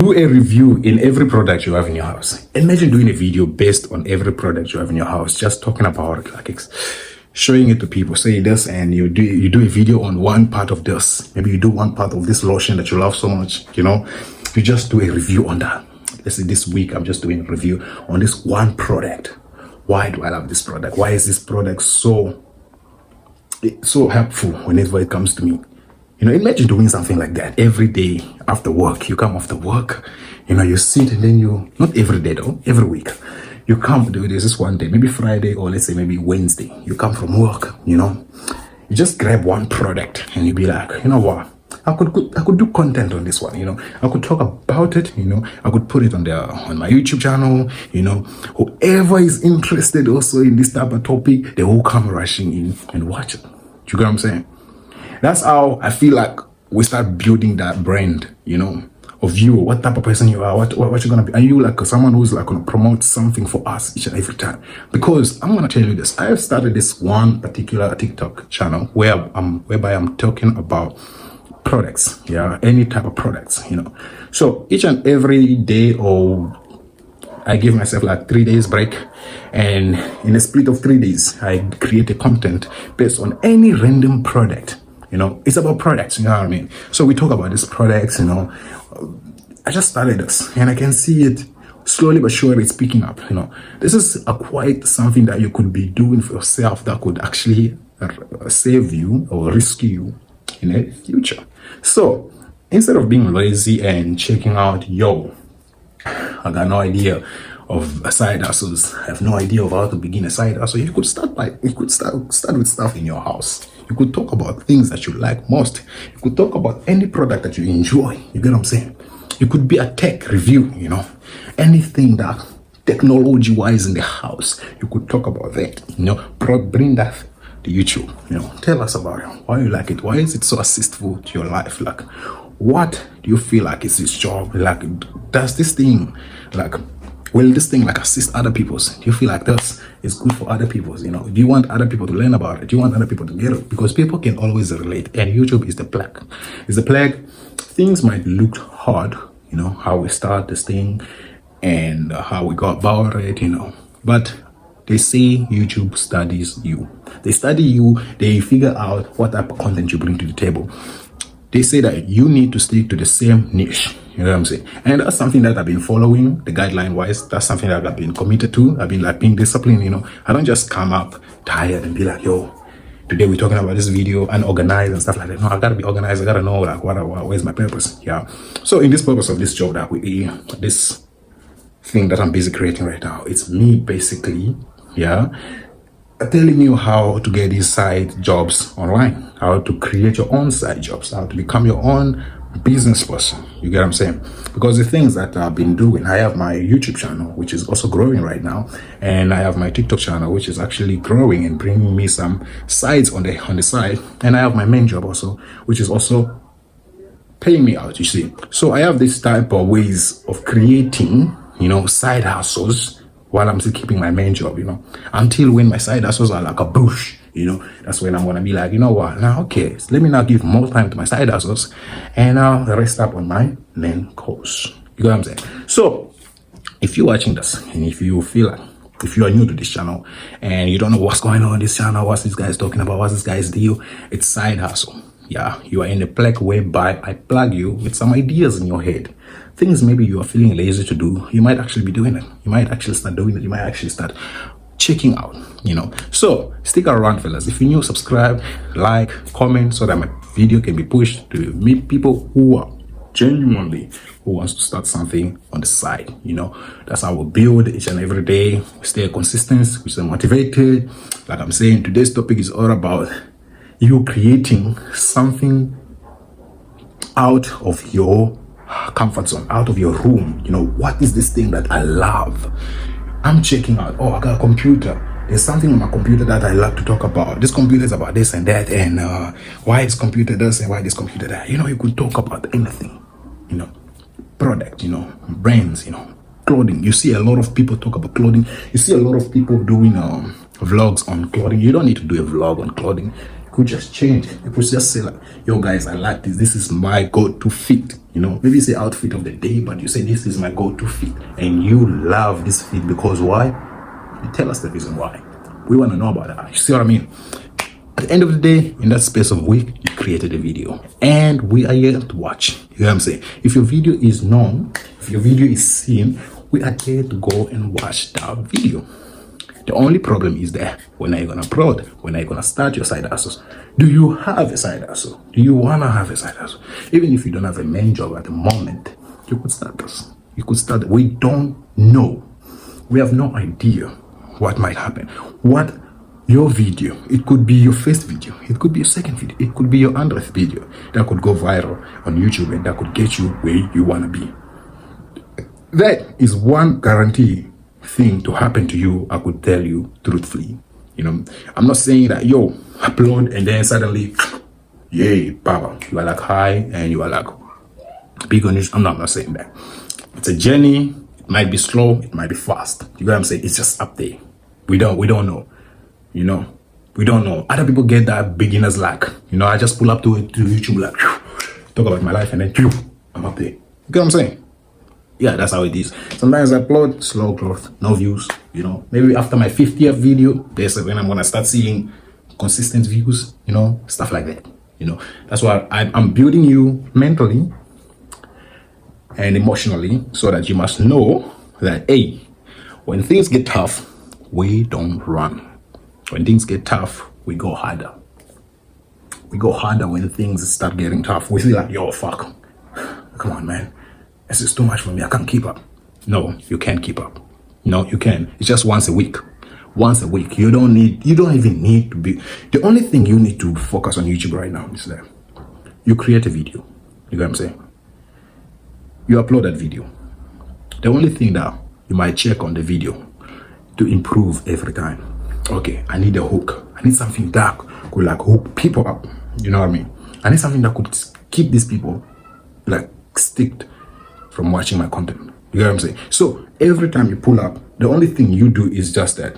Do a review in every product you have in your house. Imagine doing a video based on every product you have in your house, just talking about it, like showing it to people. Say this, and you do a video on one part of this. Maybe you do one part of this lotion that you love so much. You just do a review on that. Let's say this week I'm just doing a review on this one product. Why do I love this product? Why is this product so helpful whenever it comes to me? Imagine doing something like that every day after work. You come after work, you sit, and then not every day though, every week. You come, there's this one day, maybe Friday, or let's say maybe Wednesday. You come from work, you just grab one product and you be like, you know what? I could do content on this one, I could talk about it, I could put it on my YouTube channel, whoever is interested also in this type of topic, they will come rushing in and watch it. You get what I'm saying? That's how I feel like we start building that brand, of you, what type of person you are, what you're gonna be. Are you like someone who's like gonna promote something for us each and every time? Because I'm gonna tell you this, I have started this one particular TikTok channel whereby I'm talking about products, any type of products, So each and every day, or I give myself like 3 days break, and in a split of 3 days, I create a content based on any random product. It's about products, you know what I mean? So we talk about these products, I just started this, and I can see it slowly but surely it's picking up, This is quite something that you could be doing for yourself that could actually save you or rescue you in the future. So instead of being lazy and checking out, I got no idea of side hustles, I have no idea of how to begin a side hustle, you could start with stuff in your house. You could talk about things that you like most. You could talk about any product that you enjoy. You get what I'm saying? You could be a tech review, anything that technology-wise in the house. You could talk about that, bring that to YouTube. Tell us about it. Why you like it? Why is it so assistful to your life? Like, what do you feel like is this job? Like, does this thing, will this thing assist other people's? Do you feel like this is good for other people's? Do you want other people to learn about it? Do you want other people to get it? Because people can always relate, and YouTube is the plague. It's the plague. Things might look hard, how we start this thing and how we go about it, but they say YouTube studies you. They study you. They figure out what type of content you bring to the table. They say that you need to stick to the same niche. You know what I'm saying? And that's something that I've been following, the guideline wise. That's something that I've been committed to. I've been being disciplined, I don't just come up tired and be like, today we're talking about this video, unorganized and stuff like that. No, I gotta be organized. I gotta know where's my purpose. Yeah. So in this purpose of this job this thing that I'm busy creating right now, it's me basically, telling you how to get these side jobs online, how to create your own side jobs, how to become your own business person. You get what I'm saying? Because the things that I've been doing, I have my YouTube channel, which is also growing right now, and I have my TikTok channel, which is actually growing and bringing me some sides on the side, and I have my main job also, which is also paying me out, you see. So I have this type of ways of creating, side hustles while I'm still keeping my main job, until when my side hustles are like a bush, that's when I'm gonna be like, what, now okay, so let me now give more time to my side hustles and rest up on my main course. You know what I'm saying? So if you're watching this and if you feel like, if you are new to this channel and you don't know what's going on in this channel, what's this guy's talking about, what's this guy's deal, it's side hustle. Yeah, you are in a plague whereby I plug you with some ideas in your head. Things maybe you are feeling lazy to do, you might actually be doing it. You might actually start doing it. You might actually start checking out, So stick around, fellas. If you're new, subscribe, like, comment, so that my video can be pushed to meet people who are genuinely who wants to start something on the side. That's how we build each and every day. We stay consistent, we stay motivated. Like I'm saying, today's topic is all about you creating something out of your comfort zone, out of your room. What is this thing that I love? I'm checking out, I got a computer. There's something on my computer that I love to talk about. This computer is about this and that, and why this computer does and why this computer that. You could talk about anything, product, brands, clothing. You see a lot of people talk about clothing. You see a lot of people doing vlogs on clothing. You don't need to do a vlog on clothing. You could just change. You could just say like, yo guys, I like this. This is my go-to fit. You know, maybe it's the outfit of the day, but you say this is my go-to fit, and you love this fit because why? You tell us the reason why. We want to know about that. You see what I mean? At the end of the day, in that space of week, you created a video, and we are here to watch. You know what I'm saying? If your video is known, if your video is seen, we are here to go and watch that video. The only problem is that when are you gonna upload? When are you gonna start your side hustles? Do you have a side hustle? Do you wanna have a side hustle? Even if you don't have a main job at the moment, you could start this. You could start. We don't know. We have no idea what might happen. What your video, it could be your first video, it could be your second video, it could be your 100th video that could go viral on YouTube and that could get you where you wanna be. That is one guarantee thing to happen to you. I could tell you truthfully. You know, I'm not saying that yo upload and then suddenly yay power, you are like high and you are like big on it. I'm not saying that. It's a journey. It might be slow, it might be fast. You know what I'm saying? It's just up there. We don't know. You know, we don't know. Other people get that beginner's luck. You know, I just pull up to YouTube like talk about my life and then I'm up there. You get what I'm saying? Yeah, that's how it is. Sometimes I upload slow growth, no views. You know, maybe after my 50th video, there's when I'm gonna start seeing consistent views. You know, stuff like that. You know, that's why I'm building you mentally and emotionally, so that you must know that hey, when things get tough, we don't run. When things get tough, we go harder. We go harder when things start getting tough. We feel like, yo, fuck. Come on, man. This is too much for me. I can't keep up. No, you can't keep up. No, you can. It's just once a week. Once a week. You don't even need to be. The only thing you need to focus on YouTube right now is that you create a video. You know what I'm saying? You upload that video. The only thing that you might check on the video to improve every time. Okay, I need a hook. I need something that could like hook people up. You know what I mean? I need something that could keep these people like stick from watching my content. You know what I'm saying? So every time you pull up, the only thing you do is just that.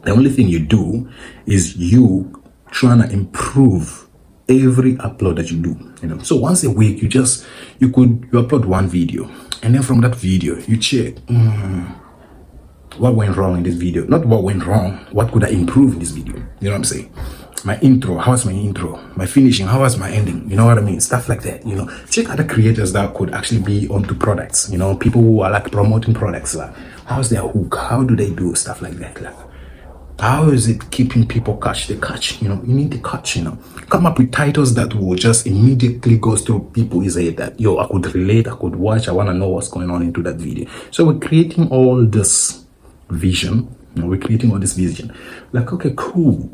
The only thing you do is you trying to improve every upload that you do. You know, so once a week you upload one video, and then from that video you check what went wrong in this video. Not what went wrong, what could I improve in this video? You know what I'm saying? My intro, how was my intro? My finishing, how was my ending? You know what I mean? Stuff like that, you know. Check other creators that could actually be onto products, you know, people who are like promoting products. Like, how's their hook? How do they do stuff like that? Like, how is it keeping people catch the catch? You know, you need the catch, you know. Come up with titles that will just immediately go through people's head that, yo, I could relate, I could watch, I want to know what's going on into that video. So we're creating all this vision. You know, we're creating all this vision. Like, okay, cool.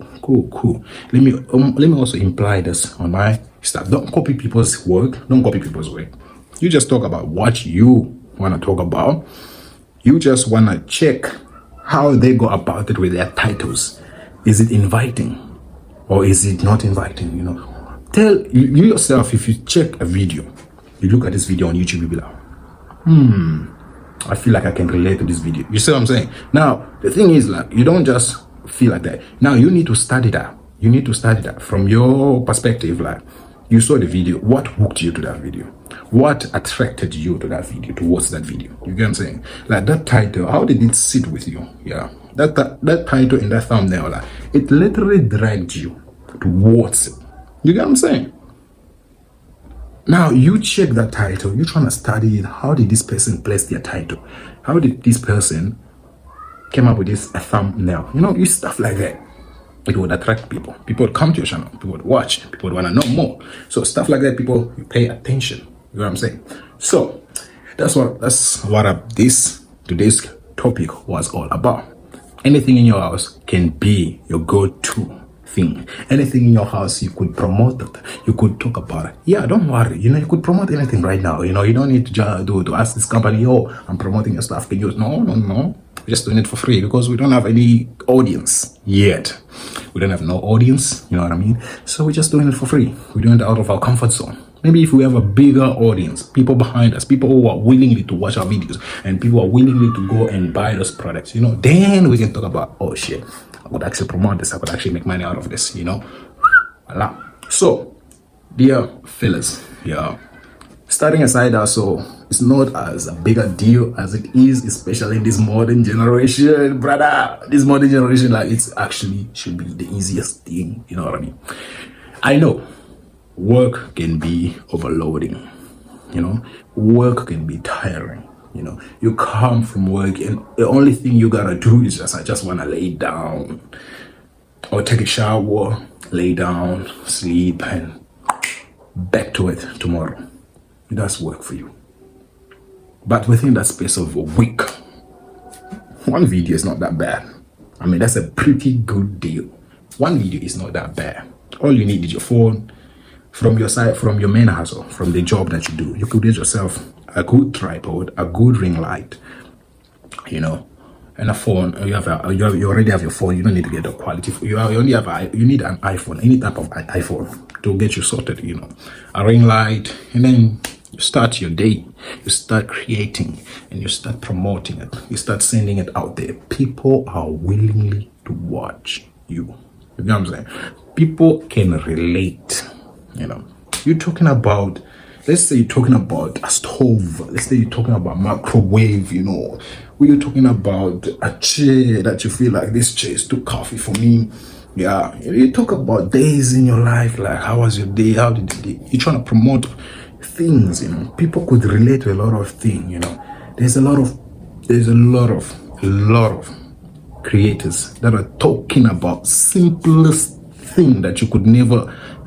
Let me also imply this on my stuff. Don't copy people's work. Don't copy people's work. You just talk about what you want to talk about. You just want to check how they go about it with their titles. Is it inviting or is it not inviting? You know, tell you yourself, if you check a video, you look at this video on YouTube, you'll be like, I feel like I can relate to this video. You see what I'm saying? Now, the thing is, like, you don't just feel like that. Now, you need to study that. You need to study that from your perspective. Like, you saw the video. What hooked you to that video? What attracted you to that video, to watch that video? You get what I'm saying? Like, that title, how did it sit with you? Yeah. That title in that thumbnail, like, it literally dragged you towards it. You get what I'm saying? Now, you check that title, you're trying to study it. How did this person place their title? How did this person came up with this thumbnail? You know, you stuff like that. It would attract people. People would come to your channel. People would watch. People would want to know more. So stuff like that, people, you pay attention. You know what I'm saying? So that's what today's topic was all about. Anything in your house can be your go-to thing. Anything in your house, you could promote it. You could talk about it. Yeah, don't worry. You know, you could promote anything right now. You know, you don't need to just to ask this company, oh, I'm promoting your stuff. Can you? No. We're just doing it for free because we don't have any audience yet. We don't have no audience. You know what I mean? So we're just doing it for free. We're doing it out of our comfort zone. Maybe if we have a bigger audience, people behind us, people who are willingly to watch our videos, and people are willingly to go and buy those products, you know, then we can talk about, oh shit, I could actually promote this, I could actually make money out of this, you know. Voila. So, dear fellas, yeah, starting a side hustle is not as a bigger deal as it is, especially in this modern generation, brother. This modern generation, like, it's actually should be the easiest thing. You know what I mean? I know work can be overloading. You know, work can be tiring. You know, you come from work and the only thing you gotta do is I just wanna lay down or take a shower, lay down, sleep, and back to it tomorrow. It does work for you. But within that space of a week, one video is not that bad. I mean, that's a pretty good deal. One video is not that bad. All you need is your phone. From your side, from your main hustle, from the job that you do, you could get yourself a good tripod, a good ring light, you know, and a phone. You already have your phone. You don't need to get the quality. You need an iPhone, any type of iPhone to get you sorted. You know, a ring light, and then you start your day. You start creating, and you start promoting it. You start sending it out there. People are willingly to watch you. You know what I'm saying? People can relate. You know, you're talking about, let's say you're talking about a stove, let's say you're talking about microwave, you know, we're talking about a chair that you feel like this chair is too coffee for me. Yeah, you talk about days in your life, like how was your day, how did the day, you're trying to promote things, you know, people could relate to a lot of things, you know. There's a lot of creators that are talking about simplest thing that you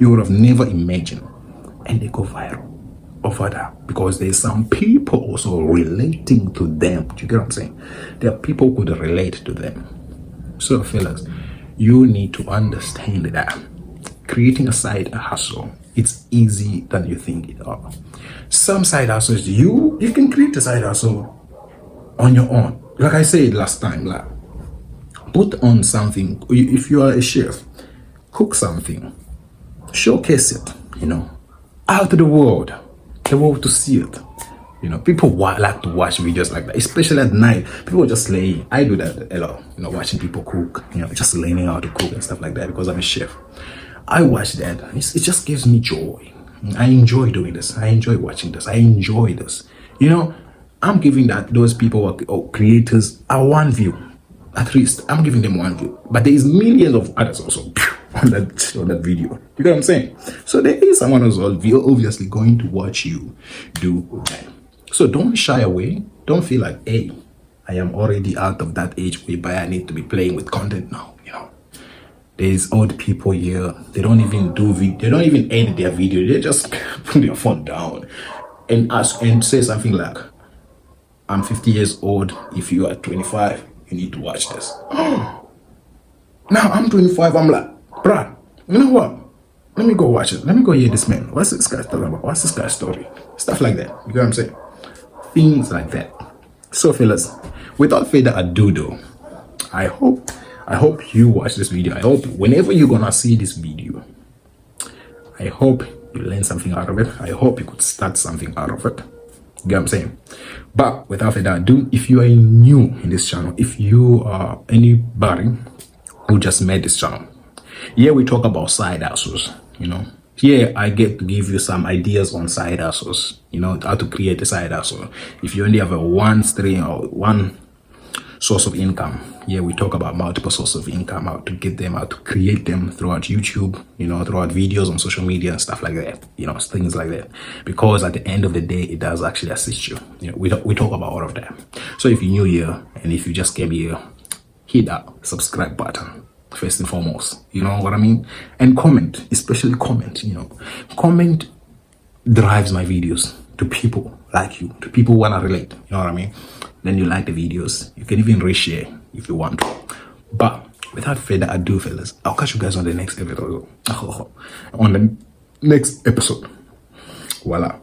would have never imagined, and they go viral over that because there's some people also relating to them. Do you get what I'm saying? There are people who could relate to them. So fellas, you need to understand that creating a side hustle, it's easy than you think it are. Some side hustles, you can create a side hustle on your own. Like I said last time, like, put on something. If you are a chef, cook something, showcase it, you know, out to the world to see it. You know, people like to watch videos like that, especially at night. People just lay. I do that a lot, you know, watching people cook, you know, just learning how to cook and stuff like that because I'm a chef. I watch that. It just gives me joy. I enjoy doing this. I enjoy watching this. I enjoy this. You know, I'm giving those people or creators a one view. At least I'm giving them one view, but there is millions of others also on that video. You get what I'm saying? So there is someone who's obviously going to watch you do that. So don't shy away. Don't feel like, hey, I am already out of that age whereby I need to be playing with content now. You know, there's old people here. They don't even do video. They don't even edit their video. They just put their phone down and ask and say something like, "I'm 50 years old. If you are 25, you need to watch this." Now I'm 25. I'm like, bruh, you know what? Let me go watch it. Let me go hear this man. What's this guy talking about? What's this guy's story? Stuff like that. You get what I'm saying? Things like that. So fellas, without further ado though, I hope you watch this video. I hope whenever you're gonna see this video, I hope you learn something out of it. I hope you could start something out of it. You get what I'm saying? But without further ado, if you are new in this channel, if you are anybody who just made this channel, here we talk about side hustles, you know. Here I get to give you some ideas on side hustles, you know, how to create a side hustle. If you only have a one stream or one source of income, here we talk about multiple sources of income, how to get them, how to create them throughout YouTube, you know, throughout videos on social media and stuff like that, you know, things like that. Because at the end of the day, it does actually assist you. You know, we talk about all of that. So if you're new here and if you just came here, hit that subscribe button first and foremost, you know what I mean? And comment, especially comment, you know. Comment drives my videos to people like you, to people who want to relate, you know what I mean? Then you like the videos. You can even reshare if you want to. But without further ado, fellas, I'll catch you guys on the next episode. On the next episode. Voila.